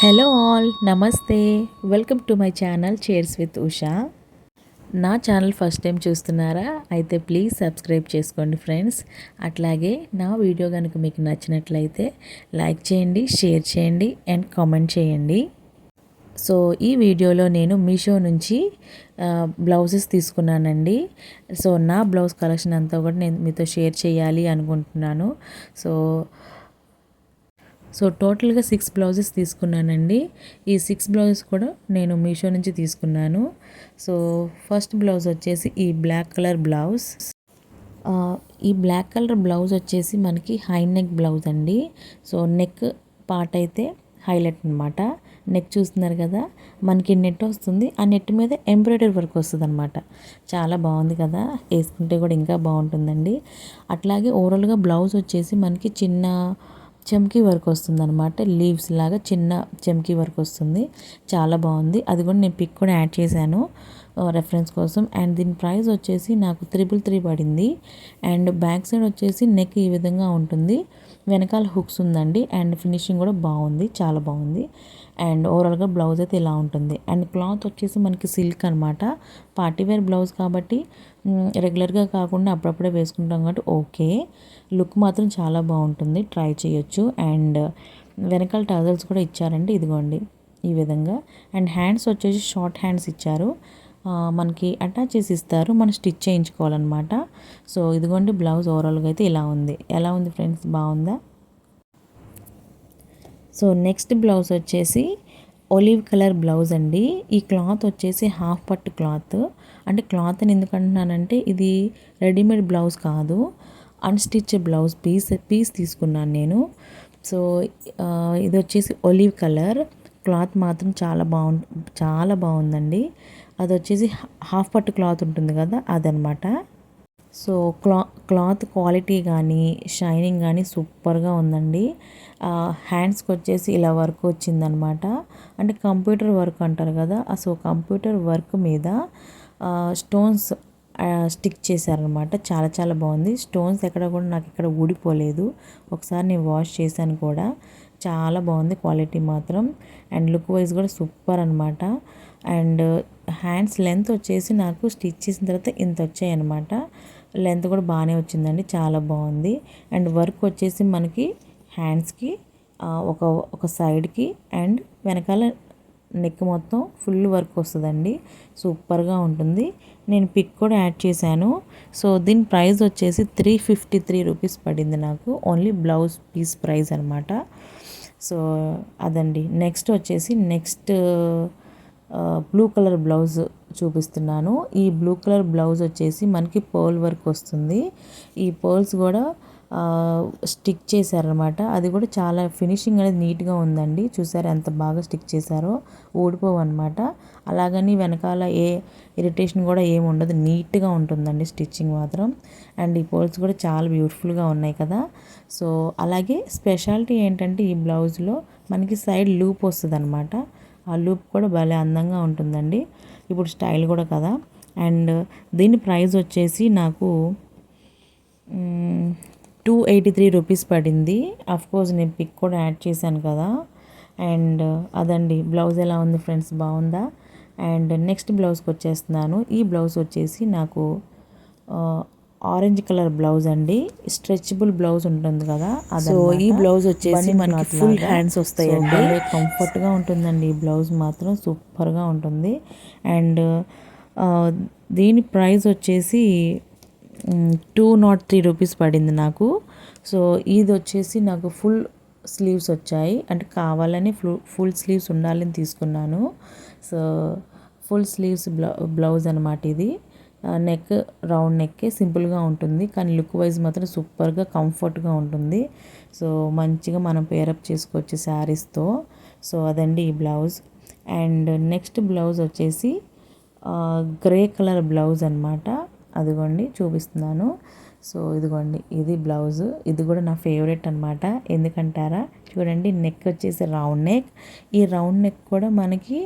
Hello all, నమస్తే. Welcome to my channel chairs with Usha. నా channel first time చూస్తున్నారా? అయితే ప్లీజ్ సబ్స్క్రైబ్ చేసుకోండి ఫ్రెండ్స్. అట్లాగే నా వీడియో కనుక మీకు నచ్చినట్లయితే లైక్ చేయండి, షేర్ చేయండి అండ్ కామెంట్ చేయండి. సో ఈ వీడియోలో నేను మీషో నుంచి బ్లౌజెస్ తీసుకున్నానండి. సో నా బ్లౌజ్ కలెక్షన్ అంతా కూడా నేను మీతో షేర్ చేయాలి అనుకుంటున్నాను. సో టోటల్గా 6 బ్లౌజెస్ తీసుకున్నానండి. ఈ 6 బ్లౌజెస్ కూడా నేను మీషో నుంచి తీసుకున్నాను. సో ఫస్ట్ బ్లౌజ్ వచ్చేసి ఈ బ్లాక్ కలర్ బ్లౌజ్. ఈ బ్లాక్ కలర్ బ్లౌజ్ వచ్చేసి మనకి హై నెక్ బ్లౌజ్ అండి. సో నెక్ పార్ట్ అయితే హైలైట్ అనమాట. నెక్ చూస్తున్నారు కదా, మనకి నెట్ వస్తుంది. ఆ నెట్ మీద ఎంబ్రాయిడరీ వర్క్ వస్తుంది అనమాట. చాలా బాగుంది కదా, వేసుకుంటే కూడా ఇంకా బాగుంటుందండి. అట్లాగే ఓవరాల్గా బ్లౌజ్ వచ్చేసి మనకి చిన్న చమ్కీ వర్క్ వస్తుంది అనమాట. లీవ్స్ లాగా చిన్న చమ్కీ వర్క్ వస్తుంది. చాలా బాగుంది. అది కూడా నేను పిక్ కూడా యాడ్ చేశాను రెఫరెన్స్ కోసం. అండ్ దీని ప్రైస్ వచ్చేసి నాకు 333 పడింది. అండ్ బ్యాక్ సైడ్ వచ్చేసి నెక్ ఈ విధంగా ఉంటుంది. వెనకాల హుక్స్ ఉందండి. అండ్ ఫినిషింగ్ కూడా బాగుంది, చాలా బాగుంది. అండ్ ఓవరాల్గా బ్లౌజ్ అయితే ఇలా ఉంటుంది. అండ్ క్లాత్ వచ్చేసి మనకి సిల్క్ అనమాట. పార్టీవేర్ బ్లౌజ్ కాబట్టి రెగ్యులర్గా కాకుండా అప్పుడప్పుడే వేసుకుంటాం కాబట్టి ఓకే. లుక్ మాత్రం చాలా బాగుంటుంది, ట్రై చేయొచ్చు. అండ్ వెనకాల టజల్స్ కూడా ఇచ్చారండి, ఇదిగోండి ఈ విధంగా. అండ్ హ్యాండ్స్ వచ్చేసి షార్ట్ హ్యాండ్స్ ఇచ్చారు. మనకి అటాచ్ చేసి ఇస్తారు, మనం స్టిచ్ చేయించుకోవాలన్నమాట. సో ఇదిగోండి బ్లౌజ్ ఓవరాల్గా అయితే ఇలా ఉంది. ఎలా ఉంది ఫ్రెండ్స్, బాగుందా? సో నెక్స్ట్ బ్లౌజ్ వచ్చేసి ఒలివ్ కలర్ బ్లౌజ్ అండి. ఈ క్లాత్ వచ్చేసి హాఫ్ పట్టు క్లాత్. అంటే క్లాత్ అని ఎందుకు అంటున్నానంటే ఇది రెడీమేడ్ బ్లౌజ్ కాదు, అన్స్టిచ్ బ్లౌజ్ పీస్ తీసుకున్నాను నేను. సో ఇది వచ్చేసి ఒలివ్ కలర్ క్లాత్ మాత్రం చాలా బాగుందండి. అది వచ్చేసి హాఫ్ పట్టు క్లాత్ ఉంటుంది కదా, అదనమాట. సో క్లాత్ క్వాలిటీ కానీ షైనింగ్ కానీ సూపర్గా ఉందండి. హ్యాండ్స్కి వచ్చేసి ఇలా వర్క్ వచ్చిందనమాట. అంటే కంప్యూటర్ వర్క్ అంటారు కదా, సో కంప్యూటర్ వర్క్ మీద స్టోన్స్ స్టిక్ చేశారనమాట. చాలా చాలా బాగుంది. స్టోన్స్ ఎక్కడ కూడా నాకు ఇక్కడ ఊడిపోలేదు. ఒకసారి నేను వాష్ చేశాను కూడా. చాలా బాగుంది క్వాలిటీ మాత్రం. అండ్ లుక్ వైజ్ కూడా సూపర్ అనమాట. అండ్ హ్యాండ్స్ లెంత్ వచ్చేసి నాకు స్టిచ్ చేసిన తర్వాత ఇంత వచ్చాయి అనమాట. లెంత్ కూడా బాగానే వచ్చిందండి, చాలా బాగుంది. అండ్ వర్క్ వచ్చేసి మనకి హ్యాండ్స్కి ఒక సైడ్కి అండ్ వెనకాల నెక్ మొత్తం ఫుల్ వర్క్ వస్తుందండి. సూపర్గా ఉంటుంది. నేను పిక్ కూడా యాడ్ చేశాను. సో దీని ప్రైస్ వచ్చేసి 353 రూపీస్ పడింది నాకు, ఓన్లీ బ్లౌజ్ పీస్ ప్రైస్ అనమాట. సో అదండి. నెక్స్ట్ వచ్చేసి బ్లూ కలర్ బ్లౌజ్ చూపిస్తున్నాను. ఈ బ్లూ కలర్ బ్లౌజ్ వచ్చేసి మనకి పర్ల్ వర్క్ వస్తుంది. ఈ పర్ల్స్ కూడా స్టిక్ చేశారనమాట. అది కూడా చాలా ఫినిషింగ్ అనేది నీట్గా ఉందండి. చూసారు ఎంత బాగా స్టిక్ చేశారో, ఊడిపోవు అనమాట. అలాగని వెనకాల ఏ ఇరిటేషన్ కూడా ఏమి ఉండదు, నీట్గా ఉంటుందండి స్టిచ్చింగ్ మాత్రం. అండ్ ఈ పర్ల్స్ కూడా చాలా బ్యూటిఫుల్గా ఉన్నాయి కదా. సో అలాగే స్పెషాలిటీ ఏంటంటే ఈ బ్లౌజ్లో మనకి సైడ్ లూప్ వస్తుంది అనమాట. ఆ లూప్ కూడా భలే అందంగా ఉంటుందండి. ఇప్పుడు స్టైల్ కూడా కదా. అండ్ దీని ప్రైస్ వచ్చేసి నాకు 283 రూపీస్ పడింది. కోర్స్ నేను పిక్ కూడా యాడ్ చేశాను కదా. అండ్ అదండి, బ్లౌజ్ ఎలా ఉంది ఫ్రెండ్స్, బాగుందా? అండ్ నెక్స్ట్ బ్లౌజ్కి వచ్చేస్తున్నాను. ఈ బ్లౌజ్ వచ్చేసి నాకు ఆరెంజ్ కలర్ బ్లౌజ్ అండి. స్ట్రెచబుల్ బ్లౌజ్ ఉంటుంది కదా. సో ఈ బ్లౌజ్ వచ్చేసి మనకి ఫుల్ హ్యాండ్స్ వస్తాయండి. కంఫర్ట్గా ఉంటుందండి. ఈ బ్లౌజ్ మాత్రం సూపర్గా ఉంటుంది. అండ్ దీని ప్రైస్ వచ్చేసి 203 రూపీస్ పడింది నాకు. సో ఇది వచ్చేసి నాకు ఫుల్ స్లీవ్స్ వచ్చాయి. అంటే కావాలని ఫుల్ స్లీవ్స్ ఉండాలని తీసుకున్నాను. సో ఫుల్ స్లీవ్స్ బ్లౌజ్ అనమాట ఇది. నెక్ రౌండ్ నెక్కే, సింపుల్గా ఉంటుంది కానీ లుక్ వైజ్ మాత్రం సూపర్గా కంఫర్ట్గా ఉంటుంది. సో మంచిగా మనం పేరప్ చేసుకోవచ్చు శారీస్తో. సో అదండి ఈ బ్లౌజ్. అండ్ నెక్స్ట్ బ్లౌజ్ వచ్చేసి గ్రే కలర్ బ్లౌజ్ అనమాట. అదిగోండి చూపిస్తున్నాను. సో ఇదిగోండి ఇది బ్లౌజ్. ఇది కూడా నా ఫేవరెట్ అనమాట. ఎందుకంటారా, చూడండి నెక్ వచ్చేసి రౌండ్ నెక్. ఈ రౌండ్ నెక్ కూడా మనకి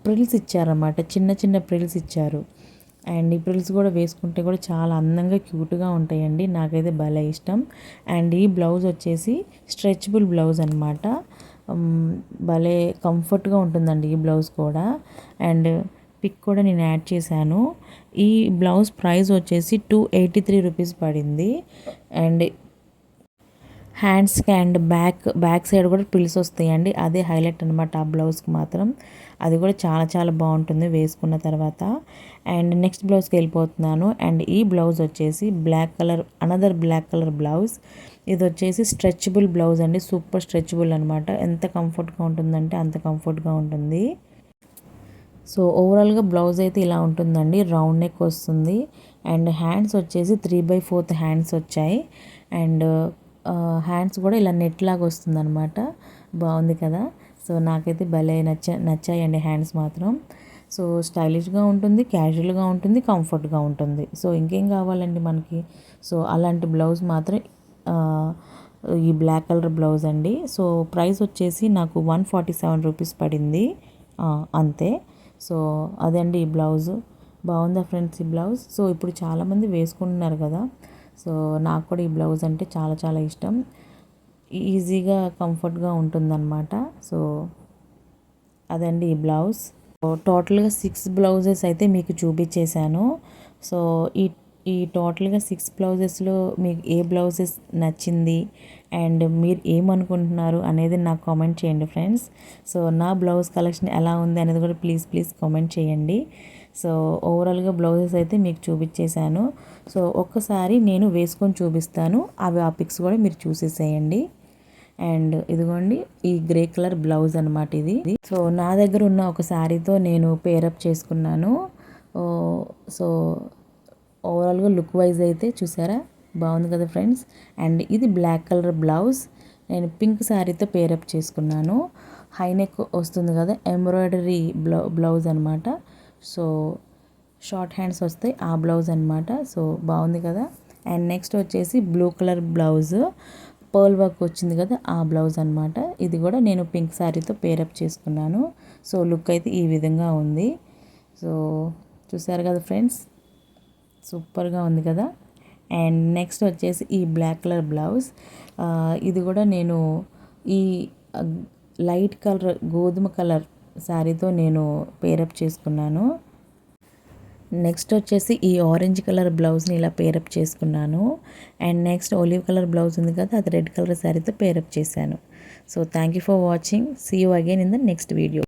ప్రిల్స్ ఇచ్చారన్నమాట, చిన్న చిన్న ప్రిల్స్ ఇచ్చారు. అండ్ ఈ ప్రిల్స్ కూడా వేసుకుంటే కూడా చాలా అందంగా క్యూట్గా ఉంటాయండి. నాకైతే భలే ఇష్టం. అండ్ ఈ బ్లౌజ్ వచ్చేసి స్ట్రెచబుల్ బ్లౌజ్ అనమాట. భలే కంఫర్ట్గా ఉంటుందండి ఈ బ్లౌజ్ కూడా. అండ్ పిక్ కూడా నేను యాడ్ చేశాను. ఈ బ్లౌజ్ ప్రైస్ వచ్చేసి 283 రూపీస్ పడింది. అండ్ హ్యాండ్స్కి అండ్ బ్యాక్ సైడ్ కూడా ప్రిల్స్ వస్తాయండి. అదే హైలైట్ అనమాట ఆ బ్లౌజ్కి మాత్రం. అది కూడా చాలా చాలా బాగుంటుంది వేసుకున్న తర్వాత. అండ్ నెక్స్ట్ బ్లౌజ్కి వెళ్ళిపోతున్నాను. అండ్ ఈ బ్లౌజ్ వచ్చేసి అనదర్ బ్లాక్ కలర్ బ్లౌజ్. ఇది వచ్చేసి స్ట్రెచబుల్ బ్లౌజ్ అండి. సూపర్ స్ట్రెచబుల్ అనమాట. ఎంత కంఫర్ట్గా ఉంటుందంటే అంత కంఫర్ట్గా ఉంటుంది. సో ఓవరాల్గా బ్లౌజ్ అయితే ఇలా ఉంటుందండి. రౌండ్ నెక్ వస్తుంది. అండ్ హ్యాండ్స్ వచ్చేసి 3/4 హ్యాండ్స్ వచ్చాయి. అండ్ హ్యాండ్స్ కూడా ఇలా నెట్ లాగా వస్తుంది అనమాట. బాగుంది కదా. సో నాకైతే భలే నచ్చాయండి హ్యాండ్స్ మాత్రం. సో స్టైలిష్గా ఉంటుంది, క్యాజువల్గా ఉంటుంది, కంఫర్ట్గా ఉంటుంది. సో ఇంకేం కావాలండి మనకి. సో అలాంటి బ్లౌజ్ మాత్రం ఈ బ్లాక్ కలర్ బ్లౌజ్ అండి. సో ప్రైస్ వచ్చేసి నాకు 147 రూపీస్ పడింది అంతే. సో అదండి ఈ బ్లౌజ్. బాగుందా ఫ్రెండ్స్ ఈ బ్లౌజ్. సో ఇప్పుడు చాలామంది వేసుకుంటున్నారు కదా. సో నాకు కూడా ఈ బ్లౌజ్ అంటే చాలా చాలా ఇష్టం. ఈజీగా కంఫర్ట్గా ఉంటుందన్నమాట. సో అదండి ఈ బ్లౌజ్. టోటల్గా 6 బ్లౌజెస్ అయితే మీకు చూపించేశాను. సో ఈ టోటల్గా 6 బ్లౌజెస్లో మీకు ఏ బ్లౌజెస్ నచ్చింది అండ్ మీరు ఏమనుకుంటున్నారు అనేది నాకు కామెంట్ చేయండి ఫ్రెండ్స్. సో నా బ్లౌజ్ కలెక్షన్ ఎలా ఉంది అనేది కూడా ప్లీజ్ కామెంట్ చేయండి. సో ఓవరాల్గా బ్లౌజెస్ అయితే మీకు చూపించేశాను. సో ఒక్కసారి నేను వేసుకొని చూపిస్తాను. ఆ పిక్స్ కూడా మీరు చూసేసేయండి. అండ్ ఇదిగోండి ఈ గ్రే కలర్ బ్లౌజ్ అనమాట ఇది. సో నా దగ్గర ఉన్న ఒక శారీతో నేను పేరప్ చేసుకున్నాను. సో ఓవరాల్గా లుక్ వైజ్ అయితే చూసారా, బాగుంది కదా ఫ్రెండ్స్. అండ్ ఇది బ్లాక్ కలర్ బ్లౌజ్ నేను పింక్ శారీతో పేరప్ చేసుకున్నాను. హైనెక్ వస్తుంది కదా, ఎంబ్రాయిడరీ బ్లౌజ్ అనమాట. సో షార్ట్ హ్యాండ్స్ వస్తాయి ఆ బ్లౌజ్ అనమాట. సో బాగుంది కదా. అండ్ నెక్స్ట్ వచ్చేసి blue colour blouse pearl work వచ్చింది కదా ఆ బ్లౌజ్ అనమాట. ఇది కూడా నేను పింక్ శారీతో పేరప్ చేసుకున్నాను. సో లుక్ అయితే ఈ విధంగా ఉంది. సో చూసారు కదా ఫ్రెండ్స్, సూపర్గా ఉంది కదా. అండ్ నెక్స్ట్ వచ్చేసి ఈ బ్లాక్ కలర్ బ్లౌజ్. ఇది కూడా నేను ఈ లైట్ కలర్ గోధుమ కలర్ శారీతో నేను పేరప్ చేసుకున్నాను. నెక్స్ట్ వచ్చేసి ఈ ఆరెంజ్ కలర్ బ్లౌజ్ని ఇలా పేరప్ చేసుకున్నాను. And next olive colour blouse ఉంది కదా, అది రెడ్ కలర్ శారీతో పేరప్ చేశాను. So thank you for watching. See you again in the next video.